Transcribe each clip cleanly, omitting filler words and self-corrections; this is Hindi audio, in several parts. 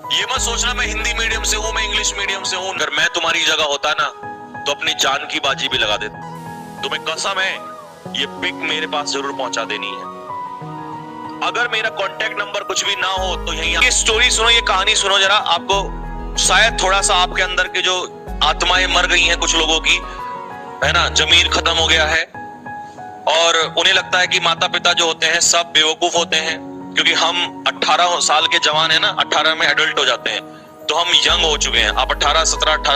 ये मत सोचना मैं हिंदी मीडियम से हूं, मैं इंग्लिश मीडियम से हूं। अगर मैं तुम्हारी जगह होता ना तो अपनी जान की बाजी भी लगा देता। तुम्हें कसम है ये पिक मेरे पास जरूर पहुंचा देनी है। अगर मेरा कांटेक्ट नंबर कुछ भी ना हो तो यही ये स्टोरी सुनो, ये कहानी सुनो जरा। आपको शायद थोड़ा सा आपके अंदर के जो आत्माएं मर गई हैं कुछ लोगों की, है ना, जमीर खत्म हो गया है और उन्हें लगता है कि माता पिता जो होते हैं सब बेवकूफ होते हैं, क्योंकि हम 18 साल के जवान है ना, 18 में एडल्ट हो जाते हैं तो हम यंग हो चुके हैं। आप 18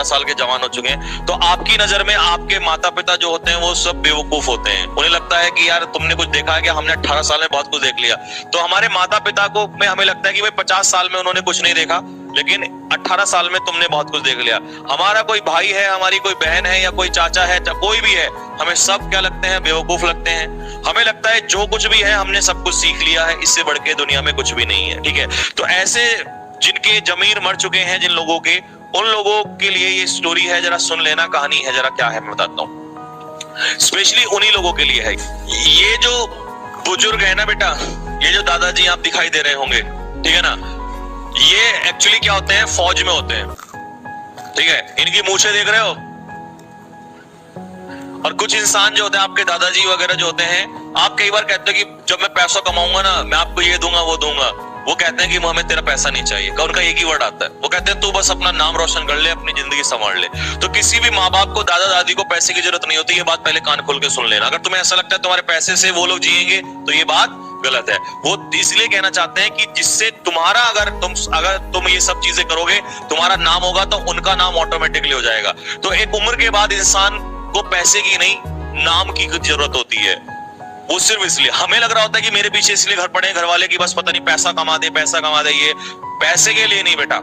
साल के जवान हो चुके हैं तो आपकी नजर में आपके माता पिता जो होते हैं वो सब बेवकूफ होते हैं। उन्हें लगता है कि यार तुमने कुछ देखा है कि हमने 18 साल में बहुत कुछ देख लिया। तो हमारे माता पिता को में हमें लगता है कि भाई 50 साल में उन्होंने कुछ नहीं देखा, लेकिन 18 साल में तुमने बहुत कुछ देख लिया। हमारा कोई भाई है, हमारी कोई बहन है या कोई चाचा है, कोई भी है, हमें सब क्या लगते हैं, बेवकूफ लगते हैं। हमें लगता है जो कुछ भी है हमने सब कुछ सीख लिया है, इससे बढ़ के दुनिया में कुछ भी नहीं है। ठीक है, तो ऐसे जिनके जमीर मर चुके हैं जिन लोगों के, उन लोगों के लिए ये स्टोरी है, जरा सुन लेना। कहानी है जरा क्या है मैं बताता हूँ, स्पेशली उन्हीं लोगों के लिए है। ये जो बुजुर्ग है ना बेटा, ये जो दादाजी आप दिखाई दे रहे होंगे, ठीक है ना, ये एक्चुअली क्या होते हैं, फौज में होते हैं। ठीक है, इनकी मूछें देख रहे हो। और कुछ इंसान जो होते हैं आपके दादाजी वगैरह जो होते हैं, आप कई बार कहते हैं कि जब मैं पैसा कमाऊंगा ना मैं आपको ये दूंगा वो दूंगा। वो कहते हैं कि हमें तेरा पैसा नहीं चाहिए, उनका एक ही वर्ड आता है, वो कहते हैं तू बस अपना नाम रोशन कर ले, अपनी जिंदगी संभाल ले। तो किसी भी माँ बाप को, दादा दादी को पैसे की जरूरत नहीं होती। ये बात पहले कान खोल के सुन लेना। अगर तुम्हें ऐसा लगता है तुम्हारे पैसे से वो लोग जिएंगे तो ये बात गलत है। वो इसलिए कहना चाहते हैं कि जिससे तुम्हारा, अगर तुम ये सब चीजें करोगे, तुम्हारा नाम होगा तो उनका नाम ऑटोमेटिकली हो जाएगा। तो एक उम्र के बाद इंसान को पैसे की नहीं, नाम की जरूरत होती है। वो सिर्फ इसलिए, हमें लग रहा होता है कि मेरे पीछे इसलिए घर पड़े घर वाले की बस पता नहीं पैसा कमा दे, पैसा कमा दे। ये पैसे के लिए नहीं बेटा,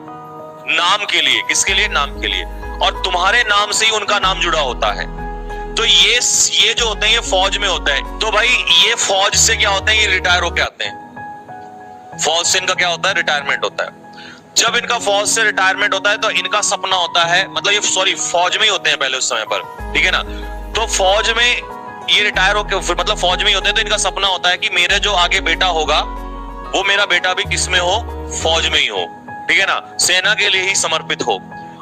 नाम के लिए। किसके लिए? नाम के लिए। और तुम्हारे नाम से ही उनका नाम जुड़ा होता है। तो ये जो होते हैं ये फौज में होता है। तो भाई ये फौज से क्या होता है, ये रिटायर होके आते हैं। फौज से इनका क्या होता है, रिटायरमेंट होता है। जब इनका फौज से रिटायरमेंट होता है तो इनका सपना होता है, मतलब ये फौज में ही होते हैं पहले उस समय पर, ठीक है ना। तो फौज में ये रिटायर होके फिर मतलब फौज में ही होते हैं, तो इनका सपना होता है कि मेरा जो आगे बेटा होगा वो मेरा बेटा भी किसमें हो, फौज में ही हो, ठीक है ना, सेना के लिए ही समर्पित हो।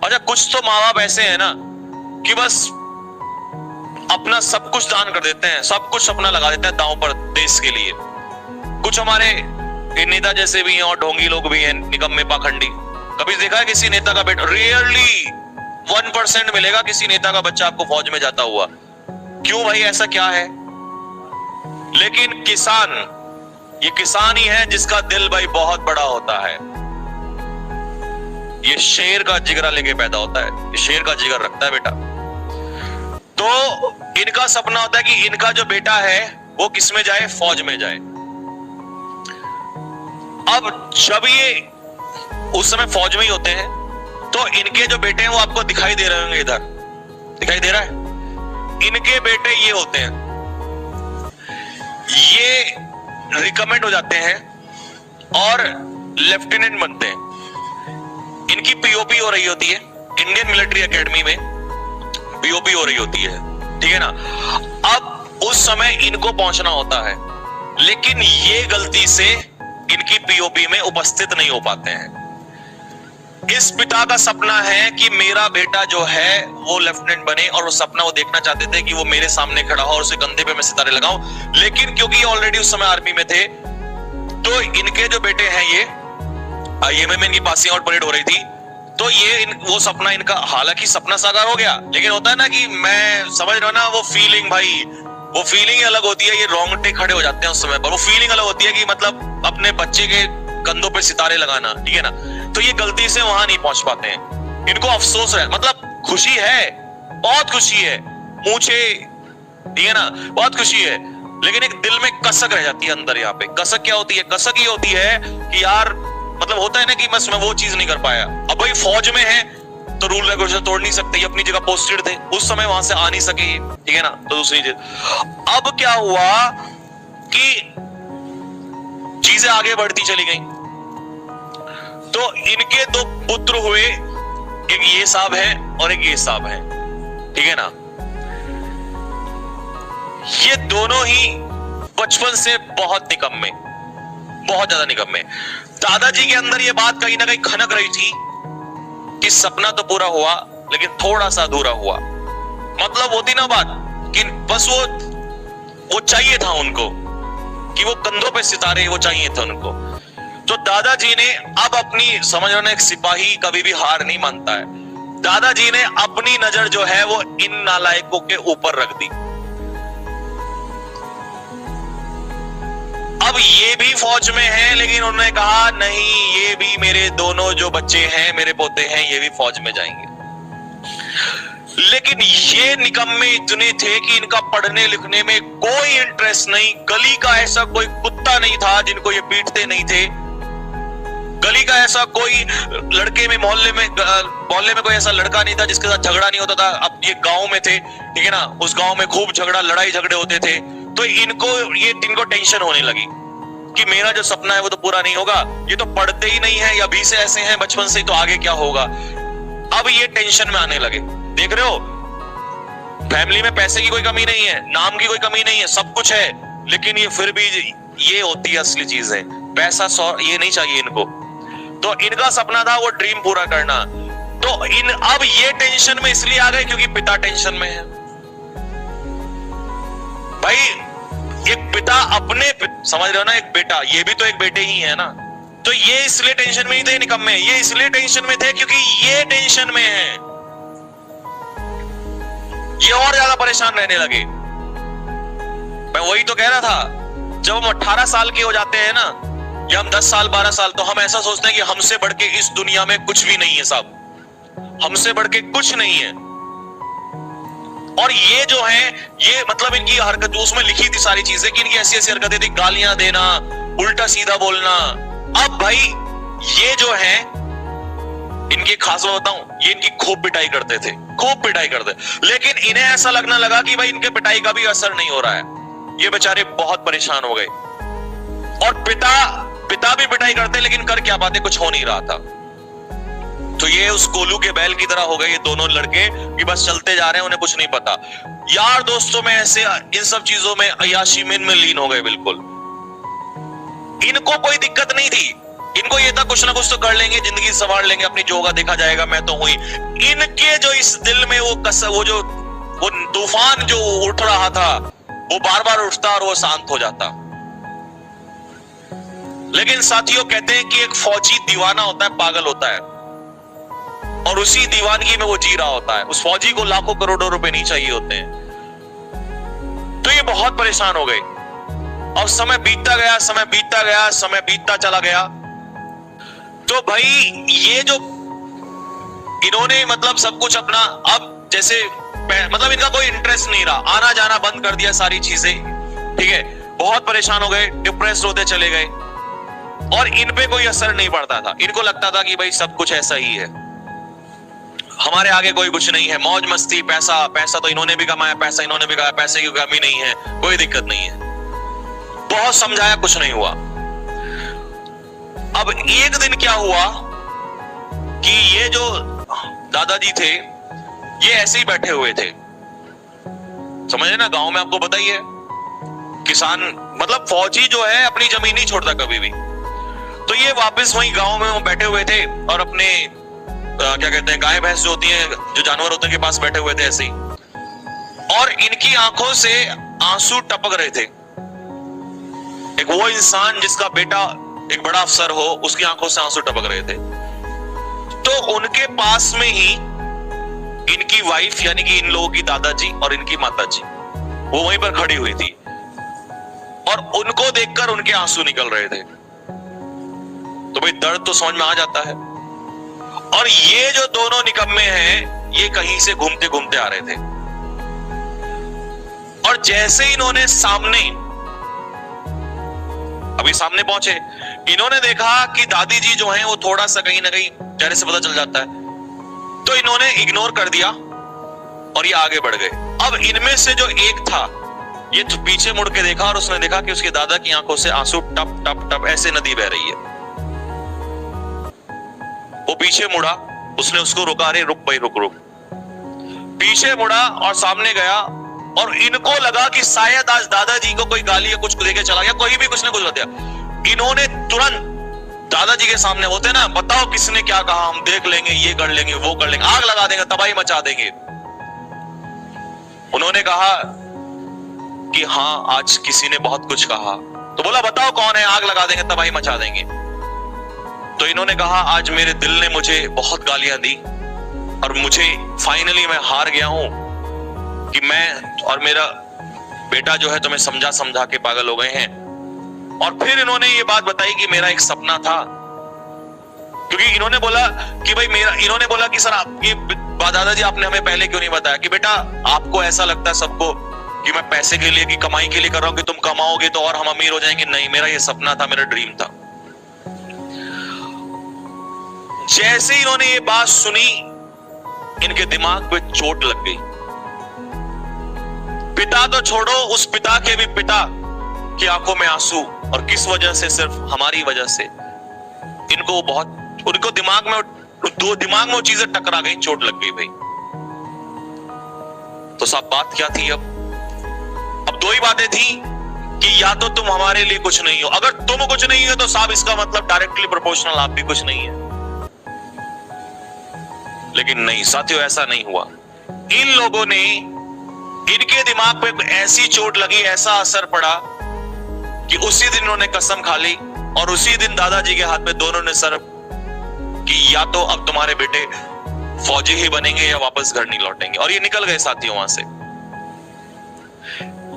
अच्छा, कुछ तो माँ बाप ऐसे हैं ना कि बस अपना सब कुछ दान कर देते हैं, सब कुछ अपना लगा देते हैं दांव पर देश के लिए। कुछ हमारे नेता जैसे भी हैं और ढोंगी लोग भी हैं, निकम्मे पाखंडी। कभी देखा है किसी नेता का बेटा? रियरली 1% मिलेगा किसी नेता का बच्चा आपको फौज में जाता हुआ। क्यों भाई, ऐसा क्या है? लेकिन किसान, ये किसान ही है जिसका दिल भाई बहुत बड़ा होता है। ये शेर का जिगरा लेके पैदा होता है, ये शेर का जिगर रखता है बेटा। तो इनका सपना होता है कि इनका जो बेटा है वो किसमें जाए, फौज में जाए। अब जब ये उस समय फौज में ही होते हैं तो इनके जो बेटे हैं वो आपको दिखाई दे रहे होंगे, इधर दिखाई दे रहा है। इनके बेटे ये होते हैं, ये रिकमेंड हो जाते हैं और लेफ्टिनेंट बनते हैं। इनकी पीओपी हो रही होती है, इंडियन मिलिट्री एकेडमी में पीओपी हो रही होती है, ठीक है ना। अब उस समय इनको पहुंचना होता है, लेकिन ये गलती से इनकी पीओपी में उपस्थित नहीं हो पाते हैं। इस पिता का सपना है कि मेरा बेटा जो है वो लेफ्टिनेंट बने, और वो सपना वो देखना चाहते थे कि वो मेरे सामने खड़ा हो और उसे कंधे पे मैं सितारे लगाऊं। लेकिन क्योंकि ऑलरेडी उस समय आर्मी में थे, तो इनके जो बेटे हैं ये आईएमए में इनकी पासिंग आउट परेड हो रही थी, तो ये वो सपना इनका, हालांकि सपना साकार हो गया, लेकिन होता है ना कि मैं समझ रहा हूं ना, वो फीलिंग भाई, वो फीलिंग ही अलग होती है। ये रोंगटे खड़े हो जाते हैं उस समय पर। वो फीलिंग अलग होती है कि मतलब अपने बच्चे के कंधों पे सितारे लगाना, ठीक है ना। तो ये गलती से वहां नहीं पहुंच पाते हैं। इनको अफसोस है, मतलब खुशी है, बहुत खुशी है, मूछे, ठीक है ना, बहुत खुशी है, लेकिन एक दिल में कसक रह जाती है अंदर। यहाँ पे कसक क्या होती है? कसक ये होती है कि यार मतलब होता है ना कि बस मैं वो चीज नहीं कर पाया। अब भाई फौज में है तो रूल रेगुलेशन तोड़ नहीं सकते, ये अपनी जगह पोस्टेड थे, उस समय वहां से आ नहीं सके, ठीक है ना। तो दूसरी चीज, अब क्या हुआ कि चीजें आगे बढ़ती चली गई। तो इनके दो पुत्र हुए, एक ये साहब है और एक ये साहब है, ठीक है ना। ये दोनों ही बचपन से बहुत निकम्मे, बहुत ज्यादा निकम्मे। दादाजी के अंदर ये बात कहीं ना कहीं खनक रही थी कि सपना तो पूरा हुआ लेकिन थोड़ा सा अधूरा हुआ। मतलब होती ना बात कि बस वो चाहिए था उनको, कि वो कंधों पे सितारे वो चाहिए थे उनको। तो दादाजी ने अब अपनी, समझ रहे हो ना, एक सिपाही कभी भी हार नहीं मानता है। दादाजी ने अपनी नजर जो है वो इन नालायकों के ऊपर रख दी। अब ये भी फौज में है, लेकिन उन्होंने कहा नहीं, ये भी मेरे दोनों जो बच्चे हैं, मेरे पोते हैं, ये भी फौज में जाएंगे। लेकिन ये निकम्मे इतने थे कि इनका पढ़ने लिखने में कोई इंटरेस्ट नहीं। गली का ऐसा कोई कुत्ता नहीं था जिनको ये पीटते नहीं थे। गली का ऐसा कोई लड़के में, मोहल्ले में कोई ऐसा लड़का नहीं था जिसके साथ झगड़ा नहीं होता था। अब ये गांव में थे, ठीक है ना, उस गांव में खूब झगड़ा, लड़ाई झगड़े होते थे। तो इनको टेंशन होने लगी कि मेरा जो सपना है वो तो पूरा नहीं होगा, ये तो पढ़ते ही नहीं है या अभी से ऐसे हैं बचपन से ही, तो आगे क्या होगा। अब ये टेंशन में आने लगे। देख रहे हो, फैमिली में पैसे की कोई कमी नहीं है, नाम की कोई कमी नहीं है, सब कुछ है, लेकिन ये फिर भी ये होती है असली चीज है, पैसा ये नहीं चाहिए इनको। तो इनका सपना था वो ड्रीम पूरा करना। तो अब ये टेंशन में इसलिए आ गए क्योंकि पिता टेंशन में है। भाई एक पिता अपने, समझ रहे हो ना, एक बेटा, ये भी तो एक बेटे ही है ना। तो ये इसलिए टेंशन में नहीं थे निकम्मे, ये इसलिए टेंशन में थे क्योंकि ये टेंशन में है। ये और ज्यादा परेशान रहने लगे। मैं वही तो कह रहा था, जब हम 18 साल के हो जाते हैं ना, या हम 10 साल 12 साल, तो हम ऐसा सोचते हैं कि हमसे बढ़ के इस दुनिया में कुछ भी नहीं है साहब, हमसे बढ़ के कुछ नहीं है। और ये जो है, ये मतलब इनकी हरकत, उसमें लिखी थी सारी चीजें कि इनकी ऐसी ऐसी हरकतें थी, गालियां देना, उल्टा सीधा बोलना। अब भाई ये जो है, इनकी खास बात बताऊं, ये इनकी खूब पिटाई करते थे, खूब पिटाई करते। लेकिन इन्हें ऐसा लगने लगा कि भाई इनके पिटाई का भी असर नहीं हो रहा है। ये बेचारे बहुत परेशान हो गए। और पिता भी पिटाई करते, लेकिन कर क्या पाते, कुछ हो नहीं रहा था। तो ये उस कोलू के बैल की तरह हो गए ये दोनों लड़के कि बस चलते जा रहे हैं, उन्हें कुछ नहीं पता। यार दोस्तों में ऐसे इन सब चीजों में, अय्याशी में लीन हो गए बिल्कुल। इनको कोई दिक्कत नहीं थी, इनको ये था कुछ ना कुछ तो कर लेंगे, जिंदगी संवार लेंगे, अपनी जो होगा देखा जाएगा, मैं तो हुई। इनके जो इस दिल में वो तूफान जो उठ रहा था, वो बार बार उठता और वो शांत हो जाता। लेकिन साथियों, कहते हैं कि एक फौजी दीवाना होता है, पागल होता है, और उसी दीवानगी में वो जी रहा होता है। उस फौजी को लाखों करोड़ों रुपए नहीं चाहिए होते हैं। तो ये बहुत परेशान हो गए। और समय बीतता गया, समय बीतता गया, समय बीतता चला गया। तो भाई ये जो इन्होंने मतलब सब कुछ अपना, अब जैसे मतलब इनका कोई इंटरेस्ट नहीं रहा, आना जाना बंद कर दिया सारी चीजें, ठीक है। बहुत परेशान हो गए, डिप्रेस होते चले गए, और इन पे कोई असर नहीं पड़ता था। इनको लगता था कि भाई सब कुछ ऐसा ही है, हमारे आगे कोई कुछ नहीं है, मौज मस्ती, पैसा, पैसा तो इन्होंने भी कमाया, पैसा इन्होंने भी कमाया, पैसे की कमी नहीं है, कोई दिक्कत नहीं है। बहुत समझाया, कुछ नहीं हुआ। अब एक दिन क्या हुआ कि ये जो दादाजी थे, ये ऐसे ही बैठे हुए थे, समझे ना, गांव में आपको पता ही है, किसान मतलब फौजी जो है अपनी जमीन नहीं छोड़ता कभी भी। तो ये वापस वही गांव में वो बैठे हुए थे और अपने क्या कहते हैं, गाय भैंस जो होती हैं, जो जानवर होते हैं, के पास बैठे हुए थे ऐसे ही। और इनकी आंखों से आंसू टपक रहे थे। एक वो इंसान जिसका बेटा एक बड़ा अफसर हो, उसकी आंखों से आंसू टपक रहे थे। तो उनके पास में ही इनकी वाइफ, यानी कि इन लोगों की दादाजी और इनकी माताजी, वो वहीं पर खड़ी हुई थी, और उनको देखकर उनके आंसू निकल रहे थे। तो भाई दर्द तो समझ में आ जाता है। और ये जो दोनों निकम्मे हैं, ये कहीं से घूमते घूमते आ रहे थे, और जैसे इन्होंने सामने, अभी सामने पहुंचे, इन्होंने देखा कि दादी जी जो हैं वो थोड़ा सा कहीं ना कहीं, चेहरे से पता चल जाता है, तो इन्होंने इग्नोर कर दिया और ये आगे बढ़ गए। अब इनमें से जो एक था, ये पीछे मुड़ के देखा और उसने देखा कि उसके दादा की आंखों से आंसू टप टप टप ऐसे नदी बह रही है। वो पीछे मुड़ा, उसने उसको रोका, अरे रुक भाई, रुक रुक। पीछे मुड़ा और सामने गया, और इनको लगा कि शायद आज दादाजी को कोई गाली या कुछ देके चला गया, कोई भी कुछ ना कुछ हो गया। इन्होंने तुरंत दादाजी के सामने होते ना, बताओ किसने क्या कहा, हम देख लेंगे, ये कर लेंगे, वो कर लेंगे, आग लगा देंगे, तबाही मचा देंगे। उन्होंने कहा कि हाँ आज किसी ने बहुत कुछ कहा, तो बोला बताओ कौन है, आग लगा देंगे, तबाही मचा देंगे। तो इन्होंने कहा आज मेरे दिल ने मुझे बहुत गालियां दी और मुझे फाइनली मैं हार गया हूं कि मैं और मेरा बेटा जो है तुम्हें समझा समझा के पागल हो गए हैं। और फिर इन्होंने ये बात बताई कि मेरा एक सपना था, क्योंकि इन्होंने बोला कि भाई इन्होंने बोला कि सर आपकी दादाजी आपने हमें पहले क्यों नहीं बताया कि बेटा आपको ऐसा लगता है सबको कि मैं पैसे के लिए कि कमाई के लिए कर रहा हूं कि तुम कमाओगे तो और हम अमीर हो जाएंगे। नहीं, मेरा ये सपना था, मेरा ड्रीम था। जैसे ही इन्होंने ये बात सुनी इनके दिमाग पे चोट लग गई। पिता तो छोड़ो, उस पिता के भी पिता की आंखों में आंसू, और किस वजह से? सिर्फ हमारी वजह से। उनको दिमाग में वो चीजें टकरा गई, चोट लग गई भाई। तो साहब बात क्या थी? अब दो ही बातें थी कि या तो तुम हमारे लिए कुछ नहीं हो, अगर तुम कुछ नहीं हो तो साहब इसका मतलब डायरेक्टली प्रोपोर्शनल आप भी कुछ नहीं है। लेकिन नहीं साथियों, ऐसा नहीं हुआ। इन लोगों ने, इनके दिमाग पे ऐसी चोट लगी, ऐसा असर पड़ा कि उसी दिन उन्होंने कसम खा ली और उसी दिन दादाजी के हाथ में दोनों ने सर कि या तो अब तुम्हारे बेटे फौजी ही बनेंगे या वापस घर नहीं लौटेंगे। और ये निकल गए साथियों वहां से।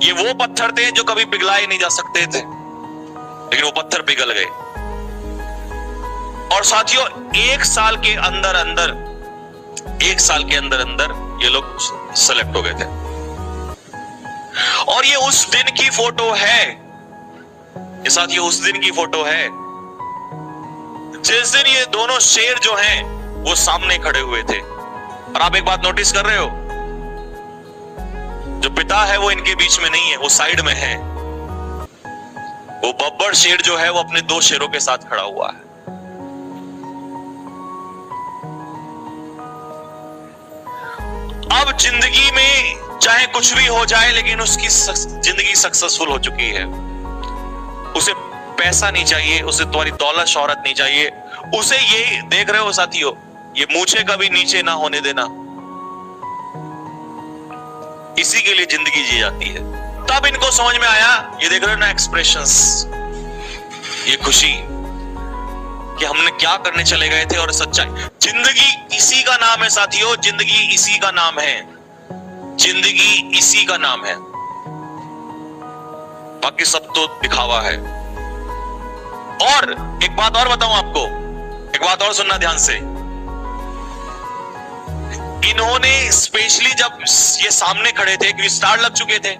ये वो पत्थर थे जो कभी पिघलाए नहीं जा सकते थे, लेकिन वो पत्थर पिघल गए। और साथियों एक साल के अंदर अंदर ये लोग सेलेक्ट हो गए थे। और ये उस दिन की फोटो है, ये साथियों उस दिन की फोटो है जिस दिन ये दोनों शेर जो हैं वो सामने खड़े हुए थे। और आप एक बात नोटिस कर रहे हो, जो पिता है वो इनके बीच में नहीं है, वो साइड में है। वो बब्बर शेर जो है वो अपने दो शेरों के साथ खड़ा हुआ है। अब जिंदगी में चाहे कुछ भी हो जाए, लेकिन उसकी जिंदगी सक्सेसफुल हो चुकी है। उसे पैसा नहीं चाहिए, उसे तुम्हारी दौलत शोहरत नहीं चाहिए, उसे ये देख रहे हो साथियों, ये मूछें कभी नीचे ना होने देना, इसी के लिए जिंदगी जी जाती है। तब इनको समझ में आया, ये देख रहे हो ना एक्सप्रेशंस, ये खुशी कि हमने क्या करने चले गए थे और सच्चाई। जिंदगी इसी का नाम है साथियों, जिंदगी इसी का नाम है, जिंदगी इसी का नाम है, बाकी सब तो दिखावा है। और एक बात और बताऊं आपको, एक बात और सुनना ध्यान से। इन्होंने स्पेशली जब ये सामने खड़े थे, क्योंकि स्टार लग चुके थे,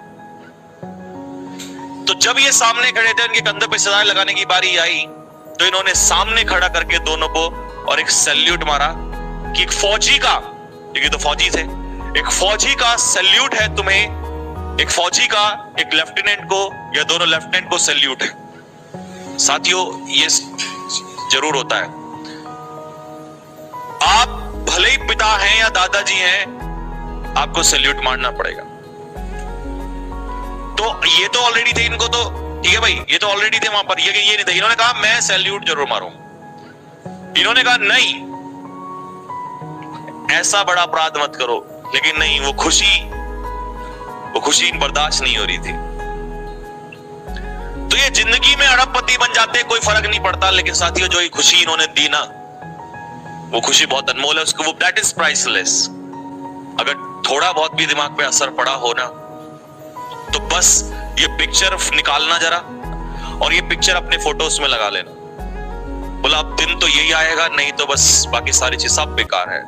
तो जब ये सामने खड़े थे, उनके कंधे पे सदाएं लगाने की बारी आई, तो इन्होंने सामने खड़ा करके दोनों को और एक सैल्यूट मारा कि एक फौजी का, क्योंकि तो फौजी थे, एक फौजी का सैल्यूट है तुम्हें, एक फौजी का एक लेफ्टिनेंट को या दोनों लेफ्टिनेंट को सैल्यूट है। साथियों ये जरूर होता है, आप भले ही पिता हैं या दादाजी हैं, आपको सैल्यूट मारना पड़ेगा। तो ये तो ऑलरेडी थे, इनको तो ठीक है भाई, ये तो ऑलरेडी थे वहां पर, ये नहीं थे। इन्होंने कहा मैं सैल्यूट जरूर मारूंगा। इन्होंने कहा नहीं ऐसा बड़ा अपराध मत करो, लेकिन नहीं, वो खुशी बर्दाश्त नहीं हो रही थी। तो ये जिंदगी में अरबपति बन जाते, कोई फर्क नहीं पड़ता, लेकिन साथियों जो ये खुशी इन्होंने दी ना, वो खुशी बहुत अनमोल है, उसको वो दैट इज प्राइसलेस। अगर थोड़ा बहुत भी दिमाग पे असर पड़ा हो ना, तो बस ये पिक्चर निकालना जरा और ये पिक्चर अपने फोटोज में लगा लेना। बोला अब दिन तो यही आएगा, नहीं तो बस बाकी सारी चीज सब बेकार है।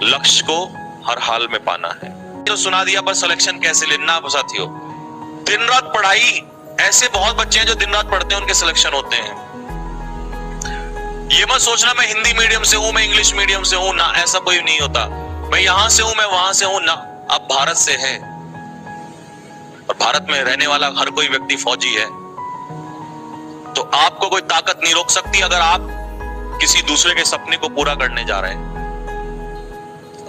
लक्ष्य को हर हाल में पाना है। तो सुना दिया बस सिलेक्शन कैसे लेना साथियों। दिन रात पढ़ाई, ऐसे बहुत बच्चे हैं जो दिन रात पढ़ते हैं, उनके सिलेक्शन होते हैं। ये मत सोचना मैं हिंदी मीडियम से हूं, मैं इंग्लिश मीडियम से हूं, ना ऐसा कोई नहीं होता। मैं यहां से हूं, मैं वहां से हूं, ना आप भारत से हैं और भारत में रहने वाला हर कोई व्यक्ति फौजी है। तो आपको कोई ताकत नहीं रोक सकती अगर आप किसी दूसरे के सपने को पूरा करने जा रहे हैं।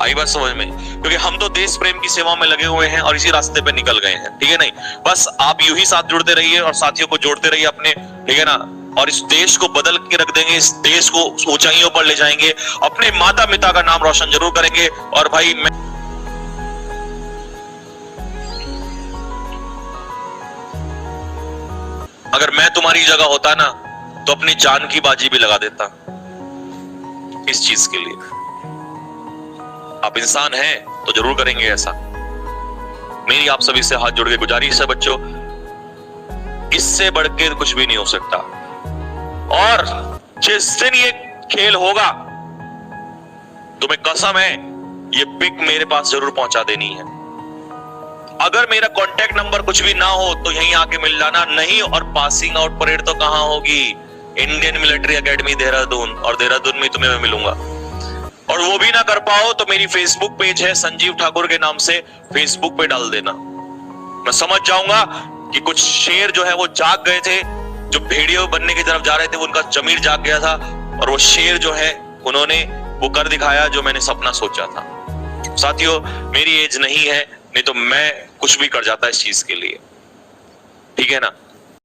आई बात समझ में? क्योंकि हम तो देश प्रेम की सेवा में लगे हुए हैं और इसी रास्ते पे निकल गए हैं, ठीक है नहीं? बस आप यूं ही साथ जुड़ते रहिए और साथियों को जोड़ते रहिए अपने, ठीक है ना? और इस देश को बदल के रख देंगे, इस देश को ऊंचाइयों पर ले जाएंगे, अपने माता पिता का नाम रोशन जरूर करेंगे। और भाई अगर मैं तुम्हारी जगह होता ना तो अपनी जान की बाजी भी लगा देता इस चीज के लिए। आप इंसान हैं तो जरूर करेंगे ऐसा। मेरी आप सभी से हाथ जोड़ के गुजारिश है बच्चों, इससे बढ़ के कुछ भी नहीं हो सकता। और जिस दिन ये खेल होगा, तुम्हें कसम है ये पिक मेरे पास जरूर पहुंचा देनी है। अगर मेरा कांटेक्ट नंबर कुछ भी ना हो तो यहीं आके मिल जाना, नहीं और पासिंग आउट परेड तो कहां होगी, इंडियन मिलिट्री एकेडमी देहरादून, और देहरादून में तुम्हें मैं मिलूंगा। और वो भी ना कर पाओ तो मेरी फेसबुक पेज है संजीव ठाकुर के नाम से, फेसबुक पे डाल देना। मैं समझ जाऊंगा कि कुछ शेर जो है वो जाग गए थे, जो भेड़ियों बनने की तरफ जा रहे थे, उनका जमीर जाग गया था, और वो शेर जो है उन्होंने वो कर दिखाया जो मैंने सपना सोचा था। साथियों, मेरी एज नहीं है, नहीं तो मैं कुछ भी कर जाता इस चीज के लिए, ठीक है ना।